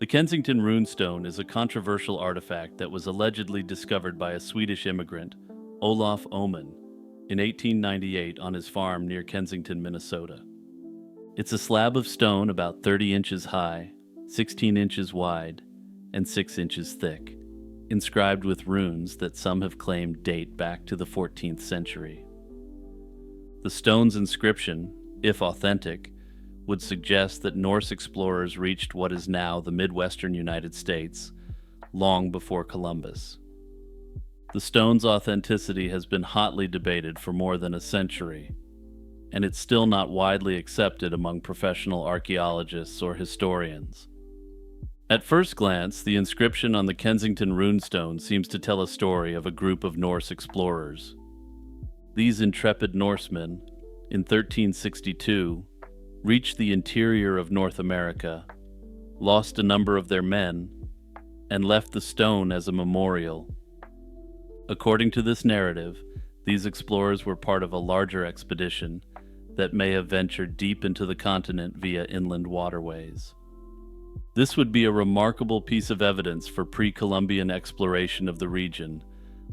The Kensington Runestone is a controversial artifact that was allegedly discovered by a Swedish immigrant, Olof Oman, in 1898 on his farm near Kensington, Minnesota. It's a slab of stone about 30 inches high, 16 inches wide, and 6 inches thick, inscribed with runes that some have claimed date back to the 14th century. The stone's inscription, if authentic, would suggest that Norse explorers reached what is now the Midwestern United States long before Columbus. The stone's authenticity has been hotly debated for more than a century, and it's still not widely accepted among professional archaeologists or historians. At first glance, the inscription on the Kensington Runestone seems to tell a story of a group of Norse explorers. These intrepid Norsemen, in 1362, reached the interior of North America, lost a number of their men, and left the stone as a memorial. According to this narrative, these explorers were part of a larger expedition that may have ventured deep into the continent via inland waterways. This would be a remarkable piece of evidence for pre-Columbian exploration of the region,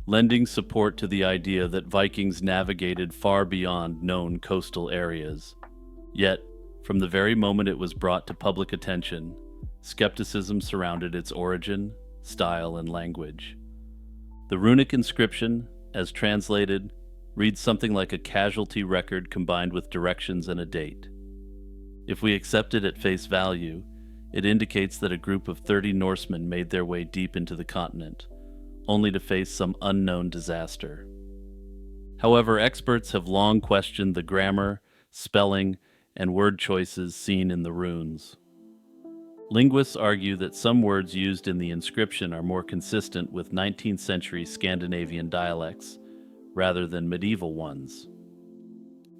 lending support to the idea that Vikings navigated far beyond known coastal areas. Yet, from the very moment it was brought to public attention, skepticism surrounded its origin, style, and language. The runic inscription, as translated, reads something like a casualty record combined with directions and a date. If we accept it at face value, it indicates that a group of 30 Norsemen made their way deep into the continent, only to face some unknown disaster. However, experts have long questioned the grammar, spelling, and word choices seen in the runes. Linguists argue that some words used in the inscription are more consistent with 19th century Scandinavian dialects rather than medieval ones.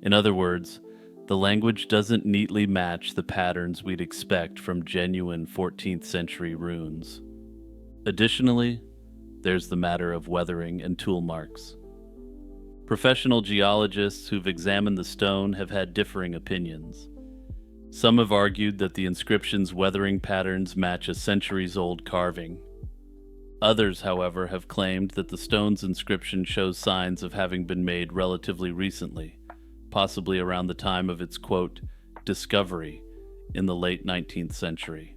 In other words, the language doesn't neatly match the patterns we'd expect from genuine 14th century runes. Additionally, there's the matter of weathering and tool marks. Professional geologists who've examined the stone have had differing opinions. Some have argued that the inscription's weathering patterns match a centuries-old carving. Others, however, have claimed that the stone's inscription shows signs of having been made relatively recently, possibly around the time of its, quote, discovery in the late 19th century.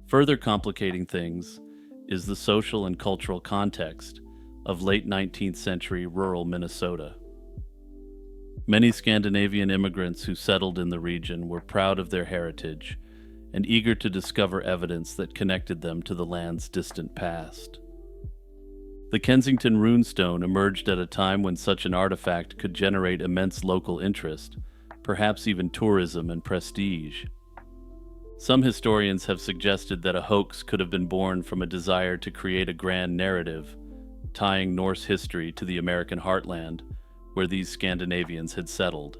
Further complicating things is the social and cultural context of late 19th century rural Minnesota. Many Scandinavian immigrants who settled in the region were proud of their heritage and eager to discover evidence that connected them to the land's distant past. The Kensington Runestone emerged at a time when such an artifact could generate immense local interest, perhaps even tourism and prestige. Some historians have suggested that a hoax could have been born from a desire to create a grand narrative, tying Norse history to the American heartland, where these Scandinavians had settled.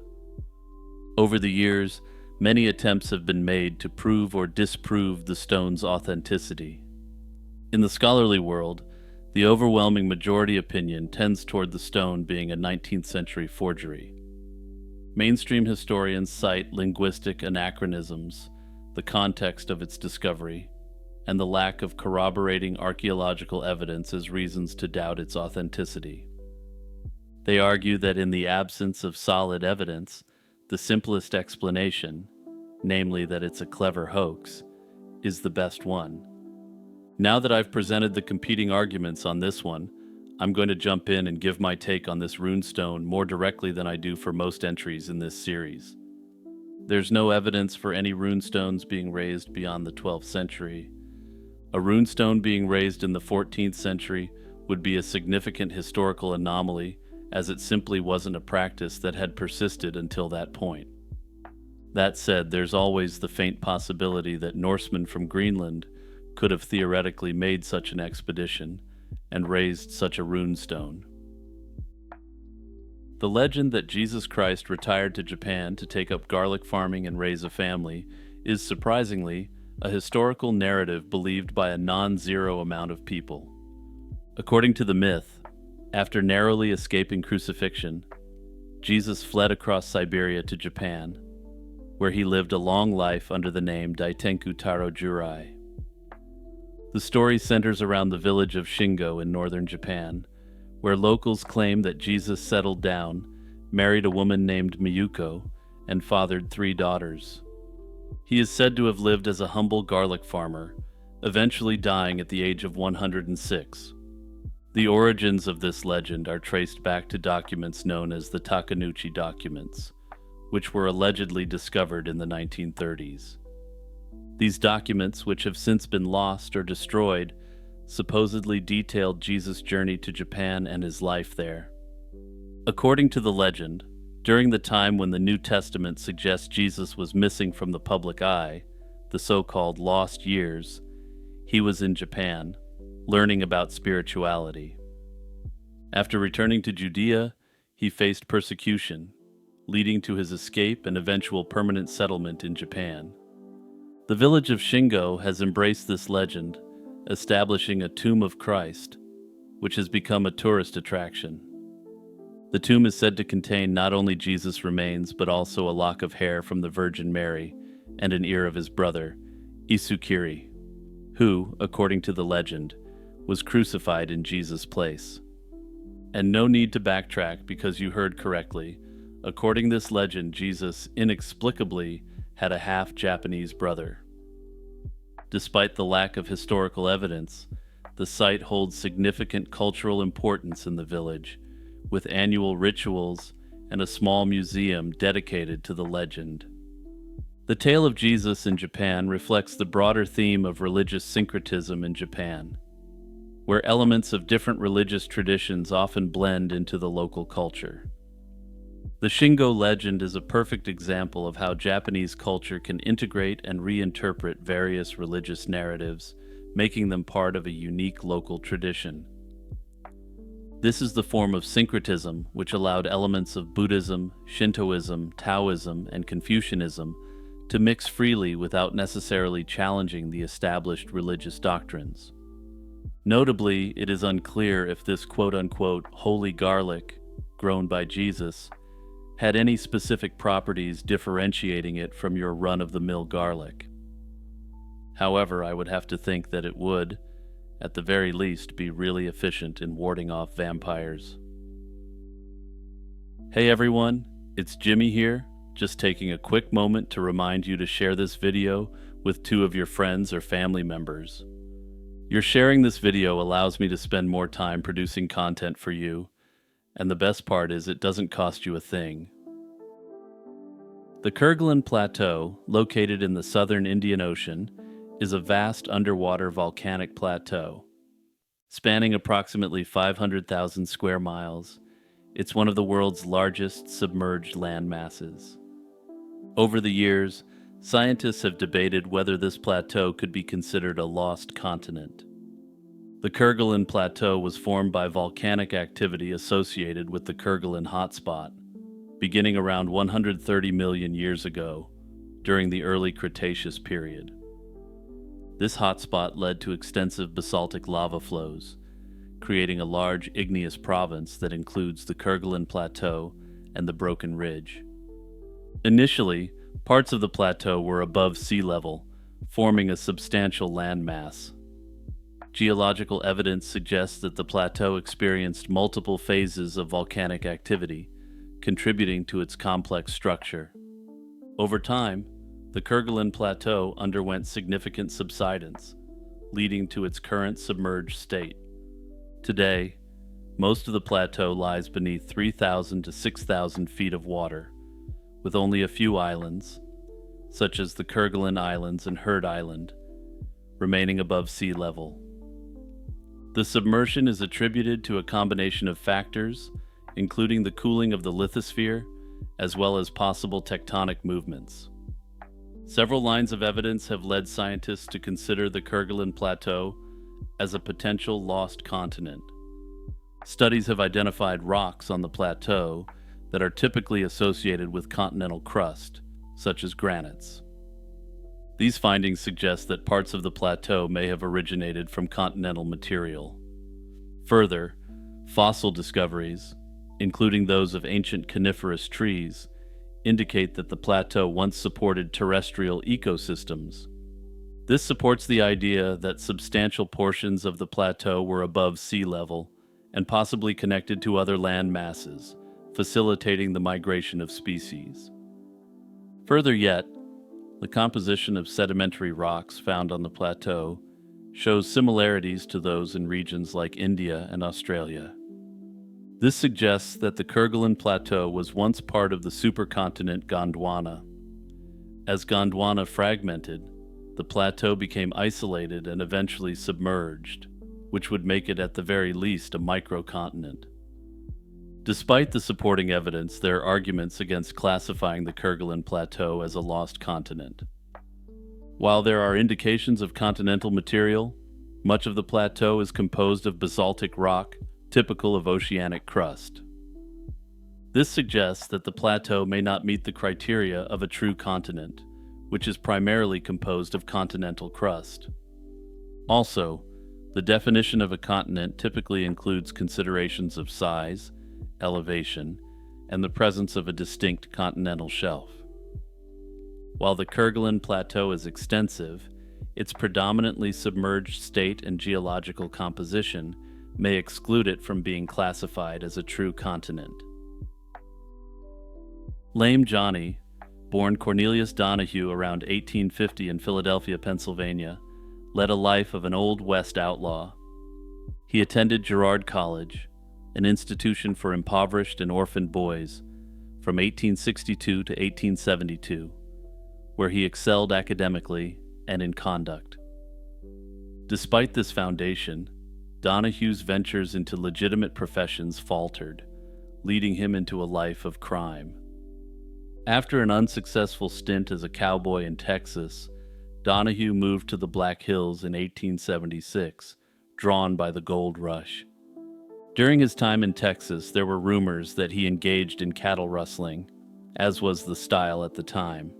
Over the years, many attempts have been made to prove or disprove the stone's authenticity. In the scholarly world, the overwhelming majority opinion tends toward the stone being a 19th century forgery. Mainstream historians cite linguistic anachronisms, the context of its discovery, and the lack of corroborating archaeological evidence as reasons to doubt its authenticity. They argue that in the absence of solid evidence, the simplest explanation, namely that it's a clever hoax, is the best one. Now that I've presented the competing arguments on this one, I'm going to jump in and give my take on this runestone more directly than I do for most entries in this series. There's no evidence for any runestones being raised beyond the 12th century. A runestone being raised in the 14th century would be a significant historical anomaly, as it simply wasn't a practice that had persisted until that point. That said, there's always the faint possibility that Norsemen from Greenland could have theoretically made such an expedition and raised such a runestone. The legend that Jesus Christ retired to Japan to take up garlic farming and raise a family is surprisingly a historical narrative believed by a non-zero amount of people. According to the myth, after narrowly escaping crucifixion, Jesus fled across Siberia to Japan, where he lived a long life under the name Daitenku Taro Jurai. The story centers around the village of Shingo in northern Japan, where locals claim that Jesus settled down, married a woman named Miyuko, and fathered 3 daughters. He is said to have lived as a humble garlic farmer, eventually dying at the age of 106. The origins of this legend are traced back to documents known as the Takenouchi documents, which were allegedly discovered in the 1930s. These documents, which have since been lost or destroyed, supposedly detailed Jesus' journey to Japan and his life there. According to the legend, during the time when the New Testament suggests Jesus was missing from the public eye, the so-called lost years, he was in Japan, learning about spirituality. After returning to Judea, he faced persecution, leading to his escape and eventual permanent settlement in Japan. The village of Shingo has embraced this legend, establishing a tomb of Christ, which has become a tourist attraction. The tomb is said to contain not only Jesus' remains, but also a lock of hair from the Virgin Mary and an ear of his brother, Isukiri, who, according to the legend, was crucified in Jesus' place. And no need to backtrack because you heard correctly. According to this legend, Jesus inexplicably had a half-Japanese brother. Despite the lack of historical evidence, the site holds significant cultural importance in the village, with annual rituals and a small museum dedicated to the legend. The tale of Jesus in Japan reflects the broader theme of religious syncretism in Japan, where elements of different religious traditions often blend into the local culture. The Shingo legend is a perfect example of how Japanese culture can integrate and reinterpret various religious narratives, making them part of a unique local tradition. This is the form of syncretism which allowed elements of Buddhism, Shintoism, Taoism, and Confucianism to mix freely without necessarily challenging the established religious doctrines. Notably, it is unclear if this quote-unquote holy garlic, grown by Jesus, had any specific properties differentiating it from your run-of-the-mill garlic. However, I would have to think that it would, at the very least, be really efficient in warding off vampires. Hey everyone, it's Jimmy here, just taking a quick moment to remind you to share this video with 2 of your friends or family members. Your sharing this video allows me to spend more time producing content for you, and the best part is it doesn't cost you a thing. The Kerguelen Plateau, located in the southern Indian Ocean, is a vast underwater volcanic plateau. Spanning approximately 500,000 square miles, it's one of the world's largest submerged land masses. Over the years, scientists have debated whether this plateau could be considered a lost continent. The Kerguelen Plateau was formed by volcanic activity associated with the Kerguelen hotspot, beginning around 130 million years ago, during the early Cretaceous period. This hotspot led to extensive basaltic lava flows, creating a large igneous province that includes the Kerguelen Plateau and the Broken Ridge. Initially, parts of the plateau were above sea level, forming a substantial landmass. Geological evidence suggests that the plateau experienced multiple phases of volcanic activity, contributing to its complex structure. Over time, the Kerguelen Plateau underwent significant subsidence, leading to its current submerged state. Today, most of the plateau lies beneath 3,000 to 6,000 feet of water, with only a few islands, such as the Kerguelen Islands and Heard Island, remaining above sea level. The submersion is attributed to a combination of factors, including the cooling of the lithosphere, as well as possible tectonic movements. Several lines of evidence have led scientists to consider the Kerguelen Plateau as a potential lost continent. Studies have identified rocks on the plateau that are typically associated with continental crust, such as granites. These findings suggest that parts of the plateau may have originated from continental material. Further, fossil discoveries, including those of ancient coniferous trees, indicate that the plateau once supported terrestrial ecosystems. This supports the idea that substantial portions of the plateau were above sea level and possibly connected to other land masses, facilitating the migration of species. Further yet, the composition of sedimentary rocks found on the plateau shows similarities to those in regions like India and Australia. This suggests that the Kerguelen Plateau was once part of the supercontinent Gondwana. As Gondwana fragmented, the plateau became isolated and eventually submerged, which would make it at the very least a microcontinent. Despite the supporting evidence, there are arguments against classifying the Kerguelen Plateau as a lost continent. While there are indications of continental material, much of the plateau is composed of basaltic rock, typical of oceanic crust. This suggests that the plateau may not meet the criteria of a true continent, which is primarily composed of continental crust. Also, the definition of a continent typically includes considerations of size, elevation, and the presence of a distinct continental shelf. While the Kerguelen Plateau is extensive, its predominantly submerged state and geological composition may exclude it from being classified as a true continent. Lame Johnny, born Cornelius Donahue around 1850 in Philadelphia, Pennsylvania, led a life of an Old West outlaw. He attended Girard College, an institution for impoverished and orphaned boys, from 1862 to 1872, where he excelled academically and in conduct. Despite this foundation, Donahue's ventures into legitimate professions faltered, leading him into a life of crime. After an unsuccessful stint as a cowboy in Texas, Donahue moved to the Black Hills in 1876, drawn by the gold rush. During his time in Texas, there were rumors that he engaged in cattle rustling, as was the style at the time.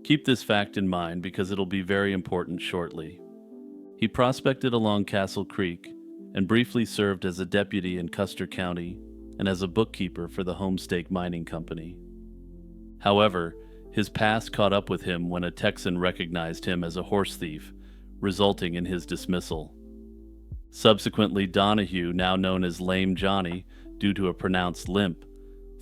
Keep this fact in mind because it'll be very important shortly. He prospected along Castle Creek and briefly served as a deputy in Custer County and as a bookkeeper for the Homestake Mining Company. However, his past caught up with him when a Texan recognized him as a horse thief, resulting in his dismissal. Subsequently, Donahue, now known as Lame Johnny due to a pronounced limp,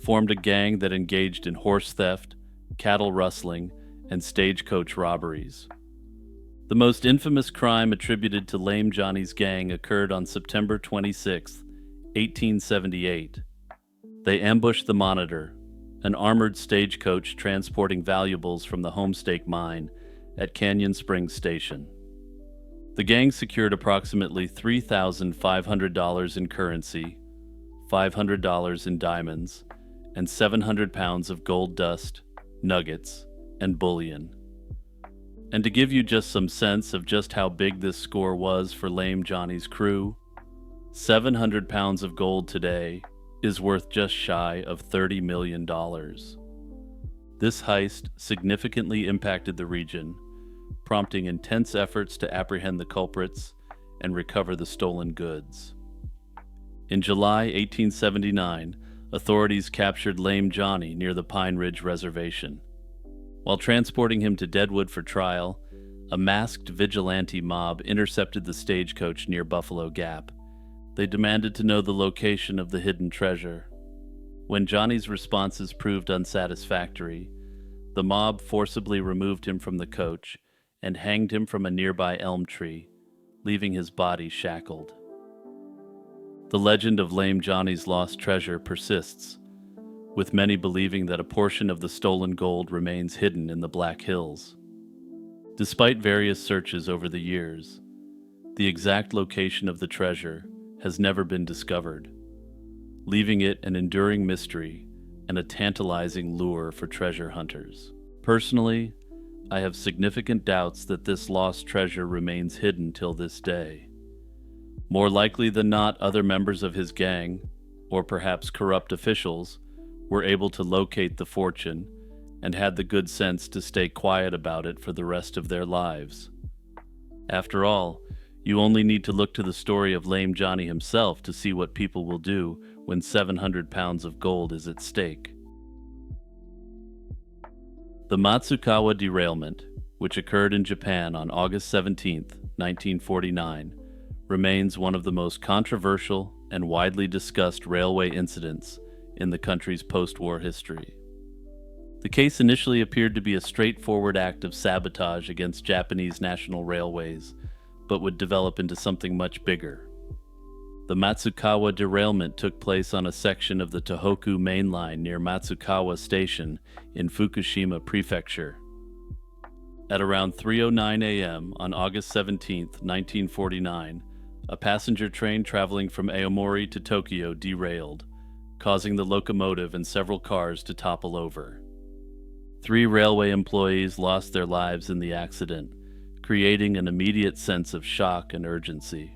formed a gang that engaged in horse theft, cattle rustling, and stagecoach robberies. The most infamous crime attributed to Lame Johnny's gang occurred on September 26, 1878. They ambushed the Monitor, an armored stagecoach transporting valuables from the Homestake mine at Canyon Springs Station. The gang secured approximately $3,500 in currency, $500 in diamonds, and 700 pounds of gold dust, nuggets, and bullion. And to give you just some sense of just how big this score was for Lame Johnny's crew, 700 pounds of gold today is worth just shy of $30 million. This heist significantly impacted the region, prompting intense efforts to apprehend the culprits and recover the stolen goods. In July 1879, authorities captured Lame Johnny near the Pine Ridge Reservation. While transporting him to Deadwood for trial, a masked vigilante mob intercepted the stagecoach near Buffalo Gap. They demanded to know the location of the hidden treasure. When Johnny's responses proved unsatisfactory, the mob forcibly removed him from the coach and hanged him from a nearby elm tree, leaving his body shackled. The legend of Lame Johnny's lost treasure persists, with many believing that a portion of the stolen gold remains hidden in the Black Hills. Despite various searches over the years, the exact location of the treasure has never been discovered, leaving it an enduring mystery and a tantalizing lure for treasure hunters. Personally, I have significant doubts that this lost treasure remains hidden till this day. More likely than not, other members of his gang, or perhaps corrupt officials, were able to locate the fortune and had the good sense to stay quiet about it for the rest of their lives. After all, you only need to look to the story of Lame Johnny himself to see what people will do when 700 pounds of gold is at stake. The Matsukawa derailment, which occurred in Japan on August 17, 1949, remains one of the most controversial and widely discussed railway incidents in the country's post-war history. The case initially appeared to be a straightforward act of sabotage against Japanese national railways, but would develop into something much bigger. The Matsukawa derailment took place on a section of the Tohoku Main Line near Matsukawa Station in Fukushima Prefecture. At around 3:09 a.m. on August 17, 1949, a passenger train traveling from Aomori to Tokyo derailed, causing the locomotive and several cars to topple over. 3 railway employees lost their lives in the accident, creating an immediate sense of shock and urgency.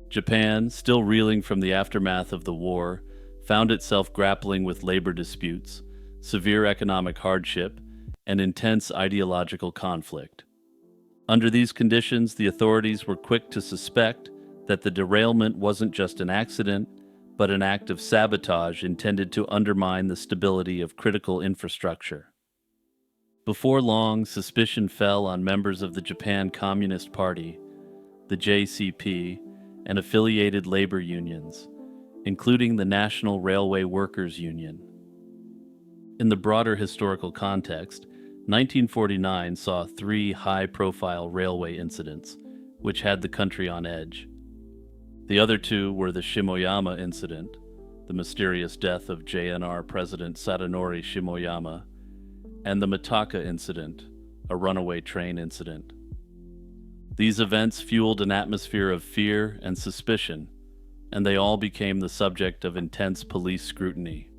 Japan, still reeling from the aftermath of the war, found itself grappling with labor disputes, severe economic hardship, and intense ideological conflict. Under these conditions, the authorities were quick to suspect that the derailment wasn't just an accident, but an act of sabotage intended to undermine the stability of critical infrastructure. Before long, suspicion fell on members of the Japan Communist Party, the JCP, and affiliated labor unions, including the National Railway Workers Union. In the broader historical context, 1949 saw 3 high-profile railway incidents, which had the country on edge. The other 2 were the Shimoyama incident, the mysterious death of JNR President Satonori Shimoyama, and the Mitaka incident, a runaway train incident. These events fueled an atmosphere of fear and suspicion, and they all became the subject of intense police scrutiny.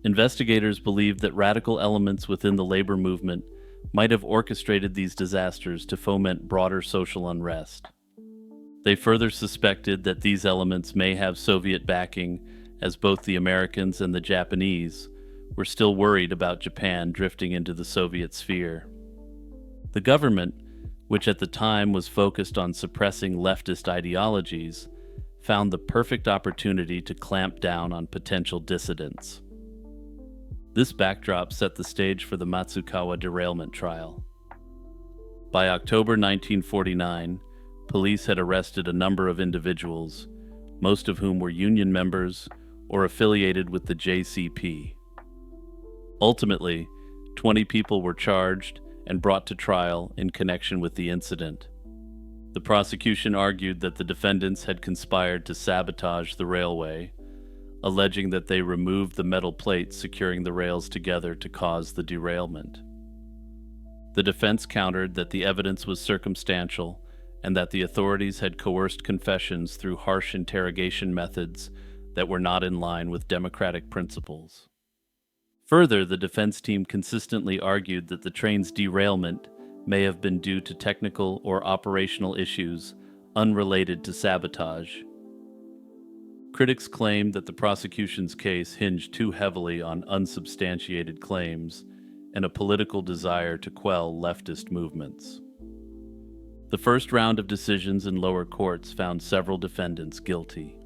Investigators believed that radical elements within the labor movement might have orchestrated these disasters to foment broader social unrest. They further suspected that these elements may have Soviet backing, as both the Americans and the Japanese were still worried about Japan drifting into the Soviet sphere. The government, which at the time was focused on suppressing leftist ideologies, found the perfect opportunity to clamp down on potential dissidents. This backdrop set the stage for the Matsukawa derailment trial. By October 1949, police had arrested a number of individuals, most of whom were union members or affiliated with the JCP. Ultimately, 20 people were charged and brought to trial in connection with the incident. The prosecution argued that the defendants had conspired to sabotage the railway, alleging that they removed the metal plates securing the rails together to cause the derailment. The defense countered that the evidence was circumstantial and that the authorities had coerced confessions through harsh interrogation methods that were not in line with democratic principles. Further, the defense team consistently argued that the train's derailment may have been due to technical or operational issues unrelated to sabotage. Critics claimed that the prosecution's case hinged too heavily on unsubstantiated claims and a political desire to quell leftist movements. The first round of decisions in lower courts found several defendants guilty.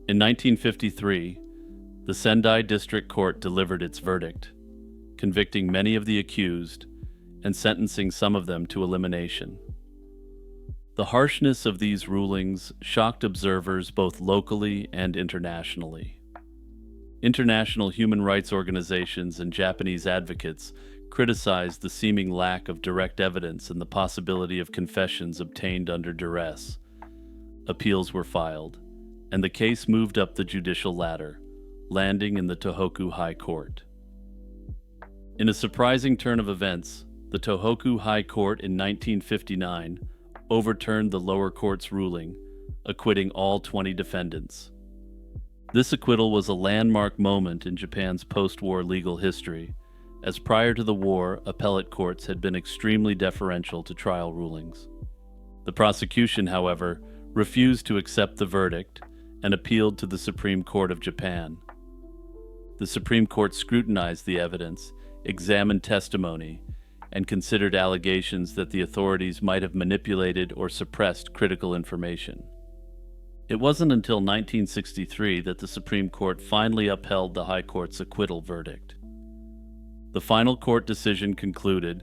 In 1953, the Sendai District Court delivered its verdict, convicting many of the accused and sentencing some of them to elimination. The harshness of these rulings shocked observers both locally and internationally. International human rights organizations and Japanese advocates criticized the seeming lack of direct evidence and the possibility of confessions obtained under duress. Appeals were filed, and the case moved up the judicial ladder, landing in the Tohoku High Court. In a surprising turn of events, the Tohoku High Court in 1959 overturned the lower court's ruling, acquitting all 20 defendants. This acquittal was a landmark moment in Japan's post-war legal history, as prior to the war, appellate courts had been extremely deferential to trial rulings. The prosecution, however, refused to accept the verdict and appealed to the Supreme Court of Japan. The Supreme Court scrutinized the evidence, examined testimony, and considered allegations that the authorities might have manipulated or suppressed critical information. It wasn't until 1963 that the Supreme Court finally upheld the High Court's acquittal verdict. The final court decision concluded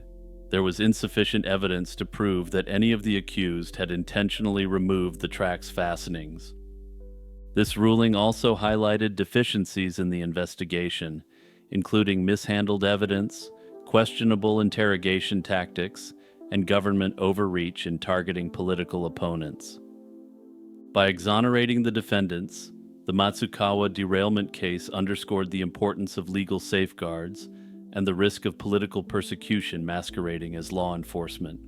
there was insufficient evidence to prove that any of the accused had intentionally removed the track's fastenings. This ruling also highlighted deficiencies in the investigation, including mishandled evidence, questionable interrogation tactics, and government overreach in targeting political opponents. By exonerating the defendants, the Matsukawa derailment case underscored the importance of legal safeguards and the risk of political persecution masquerading as law enforcement.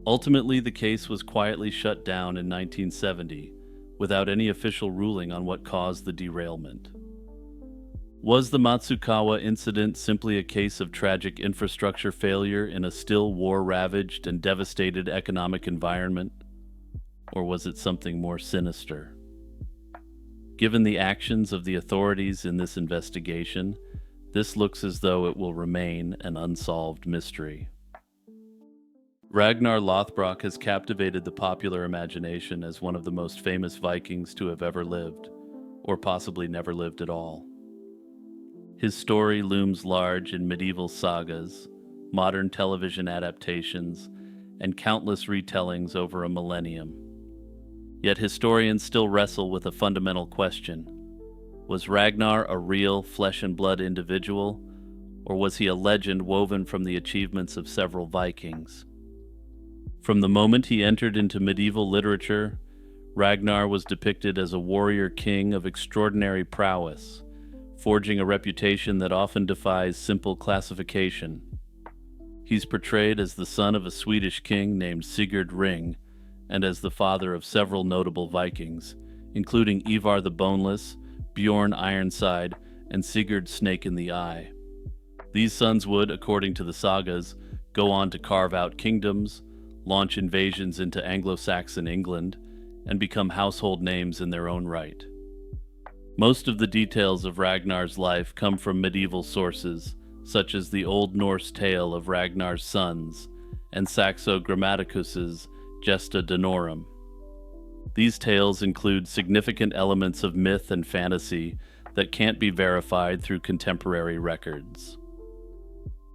Ultimately, the case was quietly shut down in 1970, without any official ruling on what caused the derailment. Was the Matsukawa incident simply a case of tragic infrastructure failure in a still war-ravaged and devastated economic environment? Or was it something more sinister? Given the actions of the authorities in this investigation, this looks as though it will remain an unsolved mystery. Ragnar Lothbrok has captivated the popular imagination as one of the most famous Vikings to have ever lived, or possibly never lived at all. His story looms large in medieval sagas, modern television adaptations, and countless retellings over a millennium. Yet historians still wrestle with a fundamental question. Was Ragnar a real flesh-and-blood individual, or was he a legend woven from the achievements of several Vikings? From the moment he entered into medieval literature, Ragnar was depicted as a warrior king of extraordinary prowess, forging a reputation that often defies simple classification. He's portrayed as the son of a Swedish king named Sigurd Ring, and as the father of several notable Vikings, including Ivar the Boneless, Bjorn Ironside, and Sigurd Snake in the Eye. These sons would, according to the sagas, go on to carve out kingdoms, launch invasions into Anglo-Saxon England, and become household names in their own right. Most of the details of Ragnar's life come from medieval sources, such as the Old Norse tale of Ragnar's sons and Saxo Grammaticus's Gesta Danorum. These tales include significant elements of myth and fantasy that can't be verified through contemporary records.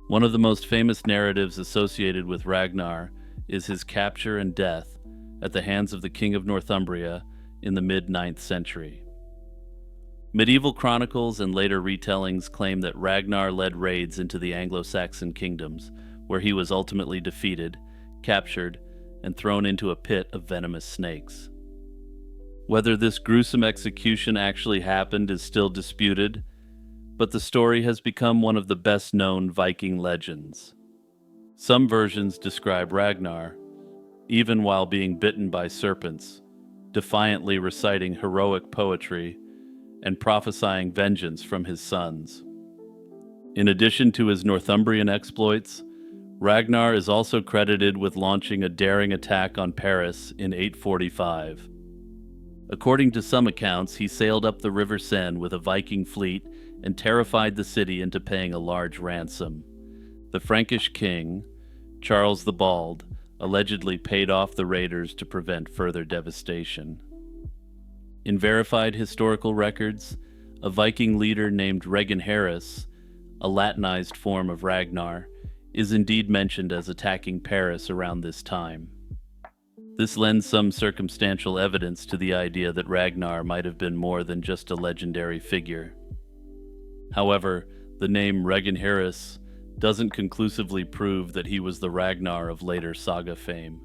One of the most famous narratives associated with Ragnar is his capture and death at the hands of the King of Northumbria in the mid-9th century. Medieval chronicles and later retellings claim that Ragnar led raids into the Anglo-Saxon kingdoms, where he was ultimately defeated, captured, and thrown into a pit of venomous snakes. Whether this gruesome execution actually happened is still disputed, but the story has become one of the best-known Viking legends. Some versions describe Ragnar, even while being bitten by serpents, defiantly reciting heroic poetry and prophesying vengeance from his sons. In addition to his Northumbrian exploits, Ragnar is also credited with launching a daring attack on Paris in 845. According to some accounts, he sailed up the River Seine with a Viking fleet and terrified the city into paying a large ransom. The Frankish king, Charles the Bald, allegedly paid off the raiders to prevent further devastation. In verified historical records, a Viking leader named Reginharus, a Latinized form of Ragnar, is indeed mentioned as attacking Paris around this time. This lends some circumstantial evidence to the idea that Ragnar might have been more than just a legendary figure. However, the name Reginharus doesn't conclusively prove that he was the Ragnar of later saga fame.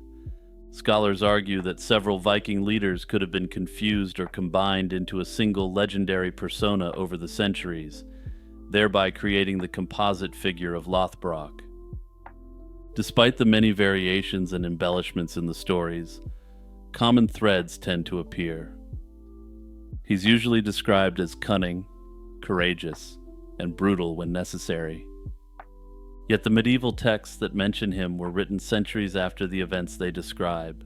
Scholars argue that several Viking leaders could have been confused or combined into a single legendary persona over the centuries, thereby creating the composite figure of Lothbrok. Despite the many variations and embellishments in the stories, common threads tend to appear. He's usually described as cunning, courageous, and brutal when necessary. Yet the medieval texts that mention him were written centuries after the events they describe.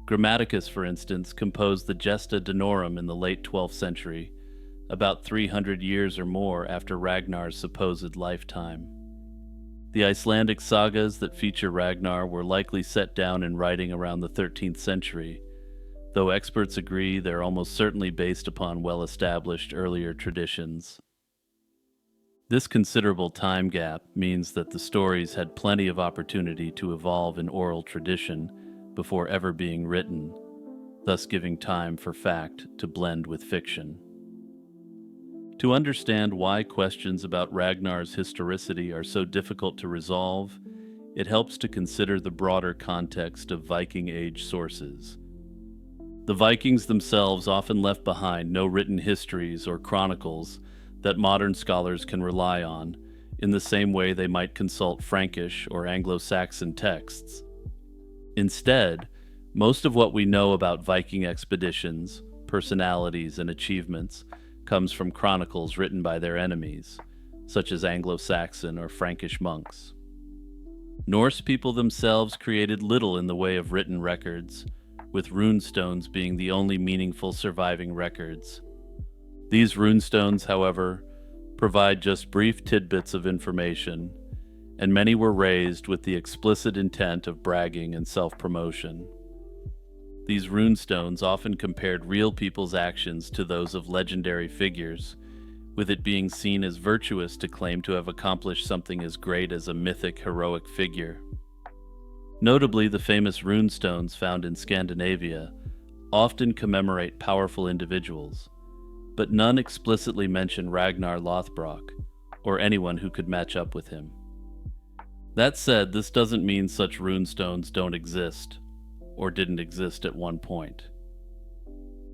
Grammaticus, for instance, composed the Gesta Danorum in the late 12th century, about 300 years or more after Ragnar's supposed lifetime. The Icelandic sagas that feature Ragnar were likely set down in writing around the 13th century, though experts agree they're almost certainly based upon well-established earlier traditions. This considerable time gap means that the stories had plenty of opportunity to evolve in oral tradition before ever being written, thus giving time for fact to blend with fiction. To understand why questions about Ragnar's historicity are so difficult to resolve, it helps to consider the broader context of Viking Age sources. The Vikings themselves often left behind no written histories or chronicles that modern scholars can rely on, in the same way they might consult Frankish or Anglo-Saxon texts. Instead, most of what we know about Viking expeditions, personalities, and achievements comes from chronicles written by their enemies, such as Anglo-Saxon or Frankish monks. Norse people themselves created little in the way of written records, with runestones being the only meaningful surviving records. These runestones, however, provide just brief tidbits of information, and many were raised with the explicit intent of bragging and self-promotion. These runestones often compared real people's actions to those of legendary figures, with it being seen as virtuous to claim to have accomplished something as great as a mythic heroic figure. Notably, the famous runestones found in Scandinavia often commemorate powerful individuals, but none explicitly mention Ragnar Lothbrok, or anyone who could match up with him. That said, this doesn't mean such runestones don't exist, or didn't exist at one point.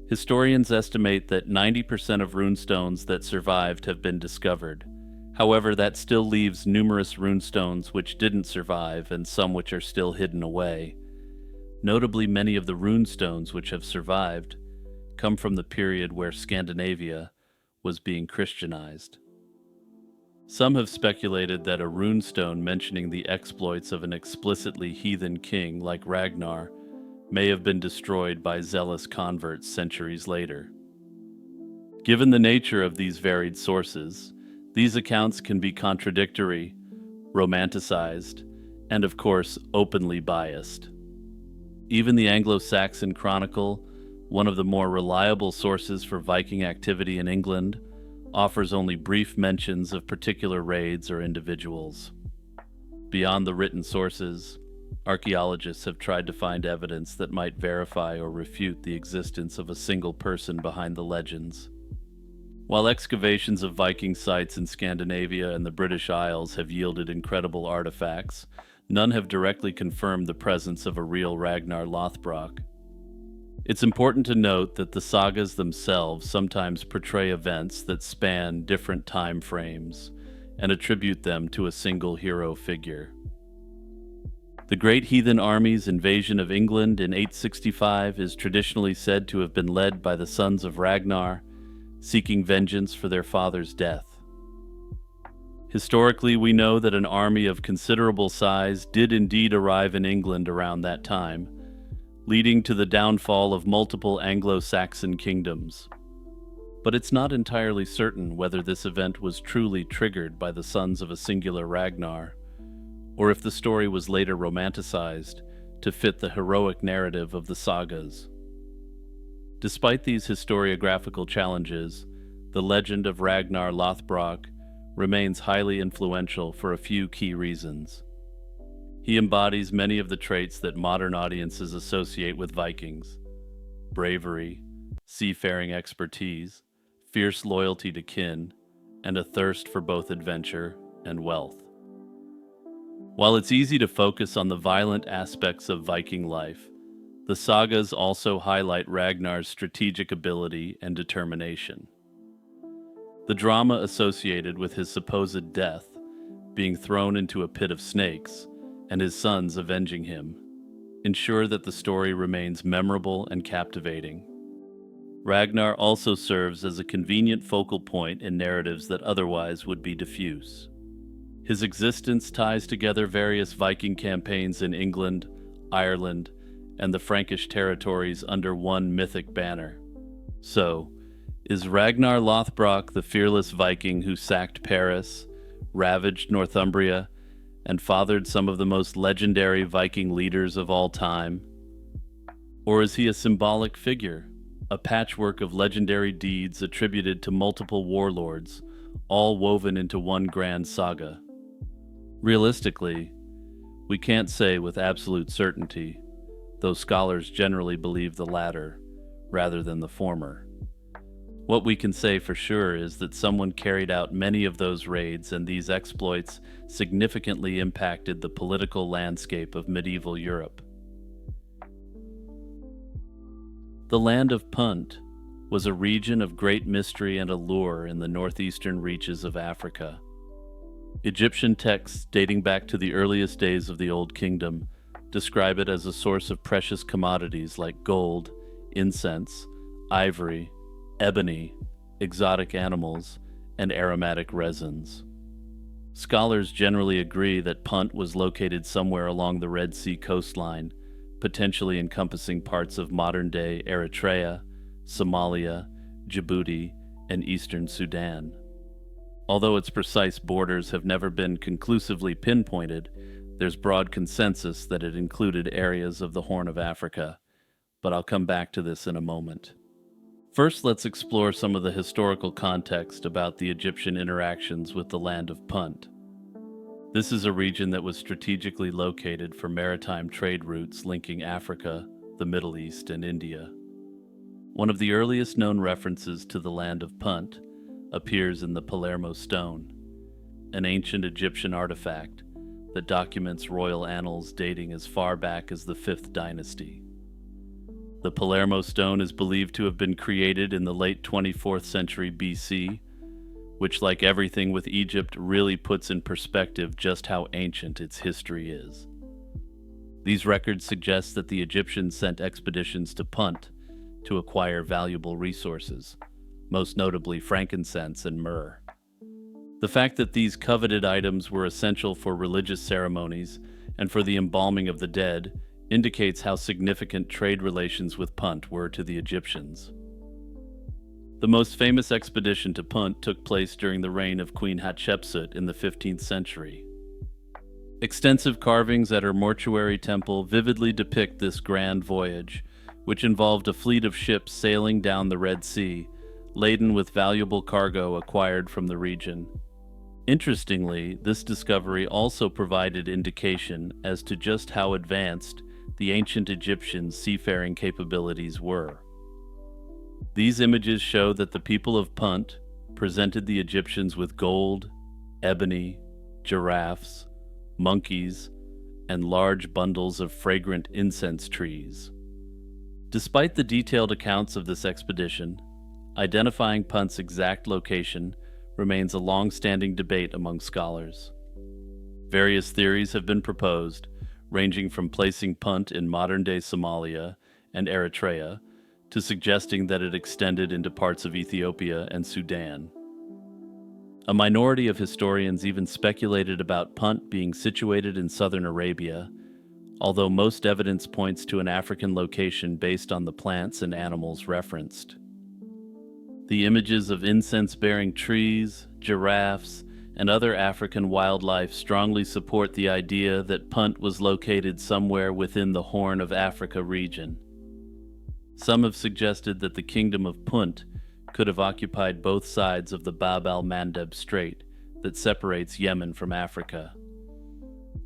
Historians estimate that 90% of runestones that survived have been discovered. However, that still leaves numerous runestones which didn't survive and some which are still hidden away. Notably, many of the runestones which have survived come from the period where Scandinavia was being Christianized. Some have speculated that a runestone mentioning the exploits of an explicitly heathen king like Ragnar may have been destroyed by zealous converts centuries later. Given the nature of these varied sources, these accounts can be contradictory, romanticized, and of course, openly biased. Even the Anglo-Saxon Chronicle, one of the more reliable sources for Viking activity in England, offers only brief mentions of particular raids or individuals. Beyond the written sources, archaeologists have tried to find evidence that might verify or refute the existence of a single person behind the legends. While excavations of Viking sites in Scandinavia and the British Isles have yielded incredible artifacts, none have directly confirmed the presence of a real Ragnar Lothbrok. It's important to note that the sagas themselves sometimes portray events that span different time frames and attribute them to a single hero figure. The Great Heathen Army's invasion of England in 865 is traditionally said to have been led by the sons of Ragnar, seeking vengeance for their father's death. Historically, we know that an army of considerable size did indeed arrive in England around that time, leading to the downfall of multiple Anglo-Saxon kingdoms. But it's not entirely certain whether this event was truly triggered by the sons of a singular Ragnar, or if the story was later romanticized to fit the heroic narrative of the sagas. Despite these historiographical challenges, the legend of Ragnar Lothbrok remains highly influential for a few key reasons. He embodies many of the traits that modern audiences associate with Vikings: bravery, seafaring expertise, fierce loyalty to kin, and a thirst for both adventure and wealth. While it's easy to focus on the violent aspects of Viking life, the sagas also highlight Ragnar's strategic ability and determination. The drama associated with his supposed death, being thrown into a pit of snakes, and his sons avenging him, ensure that the story remains memorable and captivating. Ragnar also serves as a convenient focal point in narratives that otherwise would be diffuse. His existence ties together various Viking campaigns in England, Ireland, and the Frankish territories under one mythic banner. So, is Ragnar Lothbrok the fearless Viking who sacked Paris, ravaged Northumbria, and fathered some of the most legendary Viking leaders of all time? Or is he a symbolic figure, a patchwork of legendary deeds attributed to multiple warlords, all woven into one grand saga. Realistically, we can't say with absolute certainty, though scholars generally believe the latter rather than the former. What we can say for sure is that someone carried out many of those raids, and these exploits significantly impacted the political landscape of medieval Europe. The land of Punt was a region of great mystery and allure in the northeastern reaches of Africa. Egyptian texts dating back to the earliest days of the Old Kingdom describe it as a source of precious commodities like gold, incense, ivory, ebony, exotic animals, and aromatic resins. Scholars generally agree that Punt was located somewhere along the Red Sea coastline, potentially encompassing parts of modern-day Eritrea, Somalia, Djibouti, and eastern Sudan. Although its precise borders have never been conclusively pinpointed, there's broad consensus that it included areas of the Horn of Africa, but I'll come back to this in a moment. First, let's explore some of the historical context about the Egyptian interactions with the land of Punt. This is a region that was strategically located for maritime trade routes linking Africa, the Middle East, and India. One of the earliest known references to the land of Punt appears in the Palermo stone, an ancient Egyptian artifact that documents royal annals dating as far back as the 5th dynasty. The Palermo stone is believed to have been created in the late 24th century BC, which, like everything with Egypt, really puts in perspective just how ancient its history is. These records suggest that the Egyptians sent expeditions to Punt to acquire valuable resources, most notably frankincense and myrrh. The fact that these coveted items were essential for religious ceremonies and for the embalming of the dead indicates how significant trade relations with Punt were to the Egyptians. The most famous expedition to Punt took place during the reign of Queen Hatshepsut in the 15th century. Extensive carvings at her mortuary temple vividly depict this grand voyage, which involved a fleet of ships sailing down the Red Sea, laden with valuable cargo acquired from the region. Interestingly, this discovery also provided indication as to just how advanced the ancient Egyptians' seafaring capabilities were. These images show that the people of Punt presented the Egyptians with gold, ebony, giraffes, monkeys, and large bundles of fragrant incense trees. Despite the detailed accounts of this expedition, identifying Punt's exact location remains a long-standing debate among scholars. Various theories have been proposed, ranging from placing Punt in modern-day Somalia and Eritrea to suggesting that it extended into parts of Ethiopia and Sudan. A minority of historians even speculated about Punt being situated in southern Arabia, although most evidence points to an African location based on the plants and animals referenced. The images of incense-bearing trees, giraffes, and other African wildlife strongly support the idea that Punt was located somewhere within the Horn of Africa region. Some have suggested that the kingdom of Punt could have occupied both sides of the Bab al-Mandeb Strait that separates Yemen from Africa.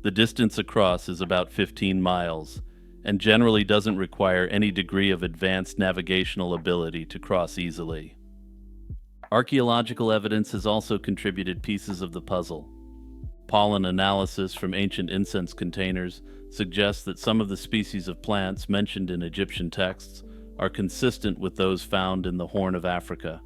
The distance across is about 15 miles, and generally doesn't require any degree of advanced navigational ability to cross easily. Archaeological evidence has also contributed pieces of the puzzle. Pollen analysis from ancient incense containers suggests that some of the species of plants mentioned in Egyptian texts are consistent with those found in the Horn of Africa.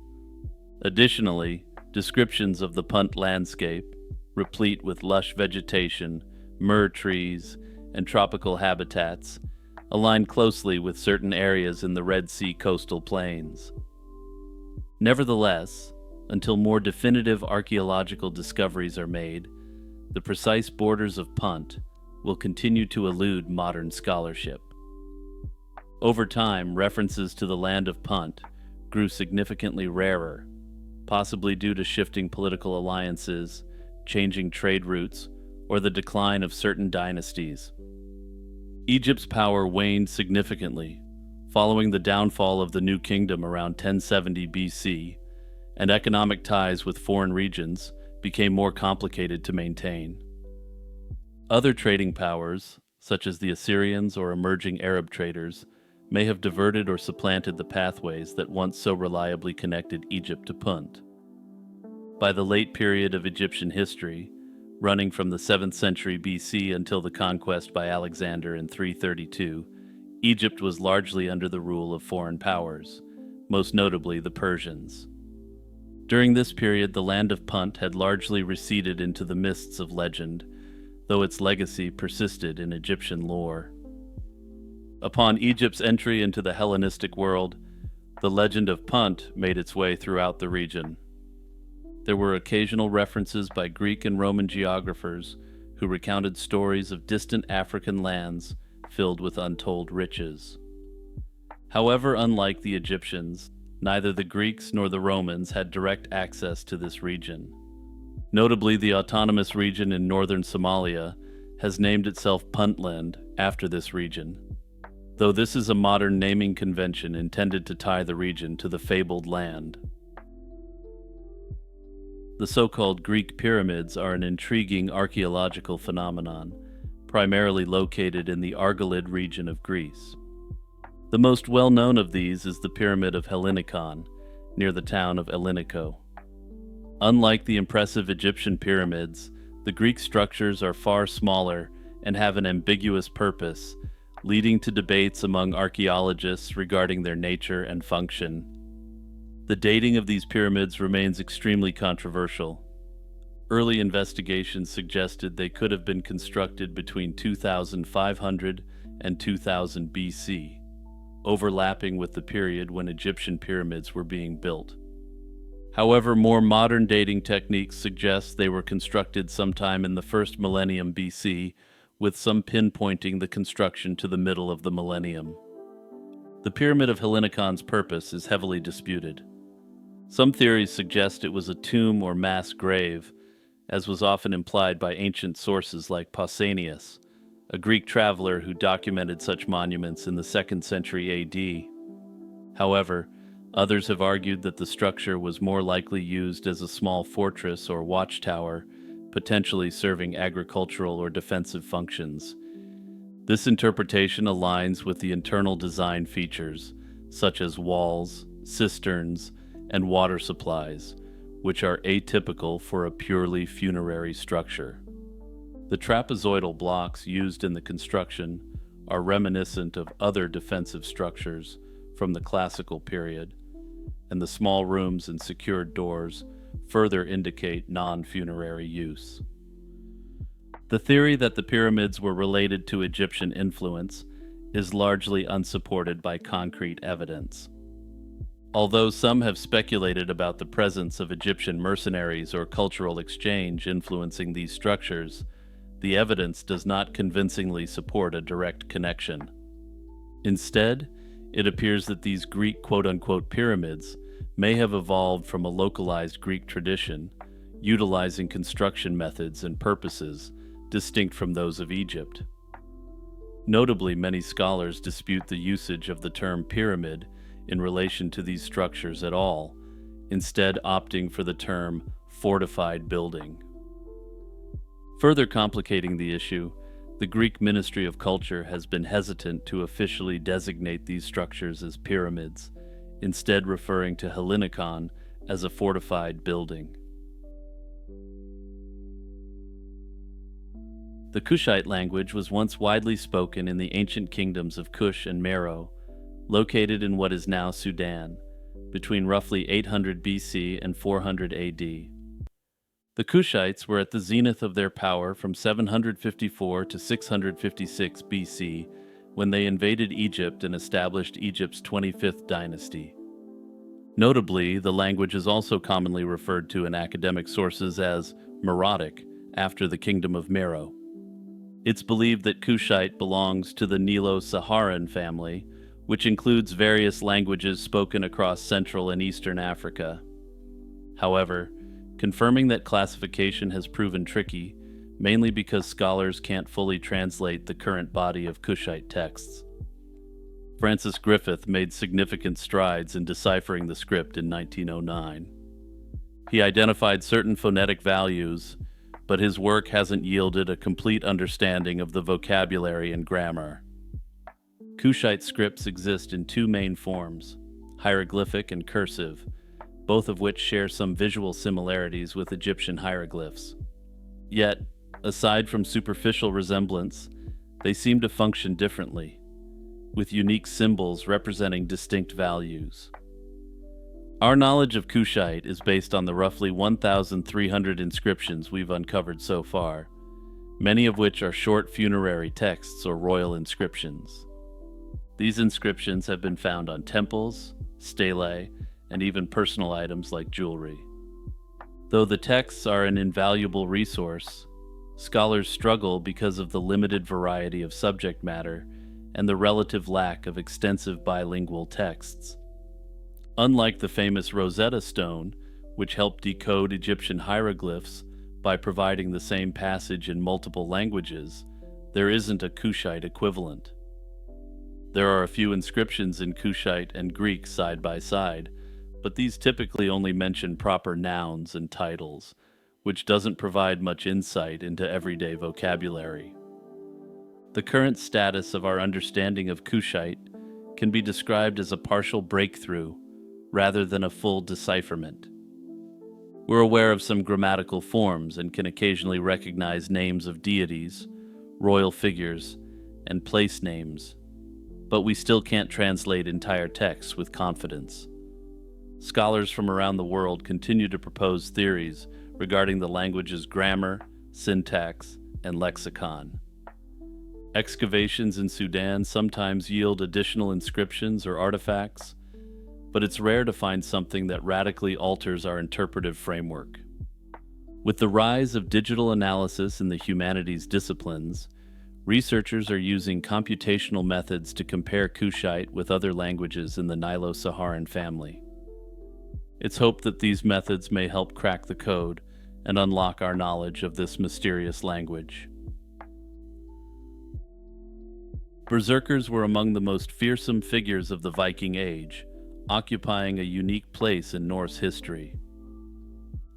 Additionally, descriptions of the Punt landscape, replete with lush vegetation, myrrh trees, and tropical habitats, align closely with certain areas in the Red Sea coastal plains. Nevertheless, until more definitive archaeological discoveries are made, the precise borders of Punt will continue to elude modern scholarship. Over time, references to the land of Punt grew significantly rarer, possibly due to shifting political alliances, changing trade routes, or the decline of certain dynasties. Egypt's power waned significantly following the downfall of the New Kingdom around 1070 BC, and economic ties with foreign regions became more complicated to maintain. Other trading powers, such as the Assyrians or emerging Arab traders, may have diverted or supplanted the pathways that once so reliably connected Egypt to Punt. By the late period of Egyptian history, running from the 7th century BC until the conquest by Alexander in 332, Egypt was largely under the rule of foreign powers, most notably the Persians. During this period, the land of Punt had largely receded into the mists of legend, though its legacy persisted in Egyptian lore. Upon Egypt's entry into the Hellenistic world, the legend of Punt made its way throughout the region. There were occasional references by Greek and Roman geographers who recounted stories of distant African lands filled with untold riches. However, unlike the Egyptians, neither the Greeks nor the Romans had direct access to this region. Notably, the autonomous region in northern Somalia has named itself Puntland after this region, though this is a modern naming convention intended to tie the region to the fabled land. The so-called Greek pyramids are an intriguing archaeological phenomenon, primarily located in the Argolid region of Greece. The most well-known of these is the Pyramid of Hellinikon, near the town of Elliniko. Unlike the impressive Egyptian pyramids, the Greek structures are far smaller and have an ambiguous purpose, leading to debates among archaeologists regarding their nature and function. The dating of these pyramids remains extremely controversial. Early investigations suggested they could have been constructed between 2500 and 2000 BC, overlapping with the period when Egyptian pyramids were being built. However, more modern dating techniques suggest they were constructed sometime in the first millennium BC, with some pinpointing the construction to the middle of the millennium. The Pyramid of Hellenikon's purpose is heavily disputed. Some theories suggest it was a tomb or mass grave, as was often implied by ancient sources like Pausanias, a Greek traveler who documented such monuments in the 2nd century AD. However, others have argued that the structure was more likely used as a small fortress or watchtower, potentially serving agricultural or defensive functions. This interpretation aligns with the internal design features, such as walls, cisterns, and water supplies, which are atypical for a purely funerary structure. The trapezoidal blocks used in the construction are reminiscent of other defensive structures from the classical period, and the small rooms and secured doors further indicate non-funerary use. The theory that the pyramids were related to Egyptian influence is largely unsupported by concrete evidence. Although some have speculated about the presence of Egyptian mercenaries or cultural exchange influencing these structures, the evidence does not convincingly support a direct connection. Instead, it appears that these Greek quote-unquote pyramids may have evolved from a localized Greek tradition, utilizing construction methods and purposes distinct from those of Egypt. Notably, many scholars dispute the usage of the term pyramid in relation to these structures at all, instead opting for the term fortified building. Further complicating the issue, the Greek Ministry of Culture has been hesitant to officially designate these structures as pyramids, instead referring to Hellinikon as a fortified building. The Kushite language was once widely spoken in the ancient kingdoms of Kush and Meroe, located in what is now Sudan, between roughly 800 BC and 400 AD. The Kushites were at the zenith of their power from 754 to 656 BC, when they invaded Egypt and established Egypt's 25th dynasty. Notably, the language is also commonly referred to in academic sources as Meroitic, after the kingdom of Meroe. It's believed that Kushite belongs to the Nilo-Saharan family, which includes various languages spoken across Central and Eastern Africa. However, confirming that classification has proven tricky, mainly because scholars can't fully translate the current body of Kushite texts. Francis Griffith made significant strides in deciphering the script in 1909. He identified certain phonetic values, but his work hasn't yielded a complete understanding of the vocabulary and grammar. Kushite scripts exist in two main forms, hieroglyphic and cursive, both of which share some visual similarities with Egyptian hieroglyphs. Yet, aside from superficial resemblance, they seem to function differently, with unique symbols representing distinct values. Our knowledge of Kushite is based on the roughly 1,300 inscriptions we've uncovered so far, many of which are short funerary texts or royal inscriptions. These inscriptions have been found on temples, stelae, and even personal items like jewelry. Though the texts are an invaluable resource, scholars struggle because of the limited variety of subject matter and the relative lack of extensive bilingual texts. Unlike the famous Rosetta Stone, which helped decode Egyptian hieroglyphs by providing the same passage in multiple languages, there isn't a Kushite equivalent. There are a few inscriptions in Kushite and Greek side by side, but these typically only mention proper nouns and titles, which doesn't provide much insight into everyday vocabulary. The current status of our understanding of Kushite can be described as a partial breakthrough rather than a full decipherment. We're aware of some grammatical forms and can occasionally recognize names of deities, royal figures, and place names, but we still can't translate entire texts with confidence. Scholars from around the world continue to propose theories regarding the language's grammar, syntax, and lexicon. Excavations in Sudan sometimes yield additional inscriptions or artifacts, but it's rare to find something that radically alters our interpretive framework. With the rise of digital analysis in the humanities disciplines, researchers are using computational methods to compare Kushite with other languages in the Nilo-Saharan family. It's hoped that these methods may help crack the code and unlock our knowledge of this mysterious language. Berserkers were among the most fearsome figures of the Viking Age, occupying a unique place in Norse history.